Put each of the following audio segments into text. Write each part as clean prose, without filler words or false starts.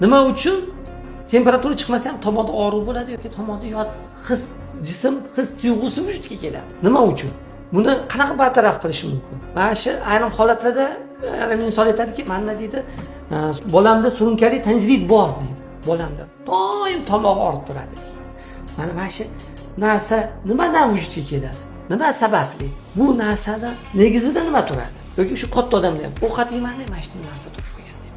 Nima uchun temperatura chiqmasa ham tomonda og'riq bo'ladi yoki tomonda yot jism his tuyg'usi vujudga keladi. Nima uchun? Buni qanaqa bartaraf qilish mumkin? Mana shu ayrim holatlarda inson aytadiki, menda deydi, bolamda surunkali tanzidit bor deydi. Bolamda doim tomoq og'rib turadi. Mana shu narsa nimadan vujudga keladi? Nima sababli? Bu narsada negizida nima turadi? Yoki shu katta odamda ham ovqat yemanda mana shu narsa turib qo'ygan deb.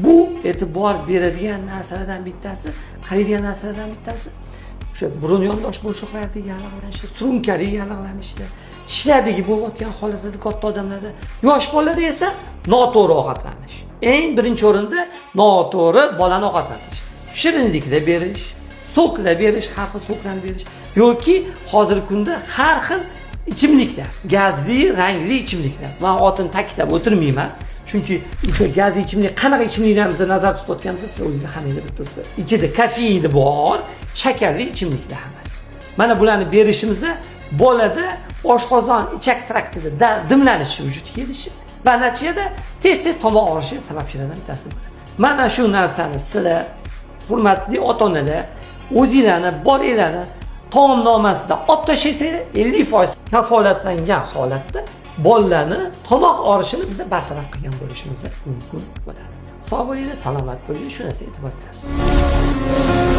Bu e'tibor beradigan narsalardan bittasi, qaraydigan narsalardan bittasi o'sha burun yondosh bo'shliqlardagi yallig'lanishi, surunkali yallig'lanishi, tishlardagi bo'layotgan holatlarda katta odamlarda, yosh bolalarda esa noto'g'ri ovqatlanish. Eng birinchi o'rinda noto'g'ri bolani ovqatlantirish. Shirinliklar berish, soklar berish, har xil soklarni berish yoki hozirgi kunda har xil ichimliklar, gazli, rangli ichimliklar. Men otini ta'kidlab o'tirmayman. Chunki o'sha gazli ichimlik qanaqa ichimliklarimizni nazarda tutayotganimizni siz o'zingiz hammanglar bilib turibsiz. Ichida kofeini bor, shakarli ichimliklar hammasi. Mana bularni berishimizda bolada oshqozon ichak traktida dimlanishi vujudga kelishi va natijada tez-tez tomoq og'rishi sababchilardan bittasi bo'ladi. Mana shu narsani sizlar hurmatli ota-onalar o'zingizlarni bolanglarni taomnomasida olib tashlasangiz 50% kafolatlangan holatda bolalarni tomoq og'rishini biz bartaraf qilgan bo'lishimiz mumkin bo'ladi. Sog' bo'linglar, salomat bo'linglar, shu narsaga e'tibor berasiz.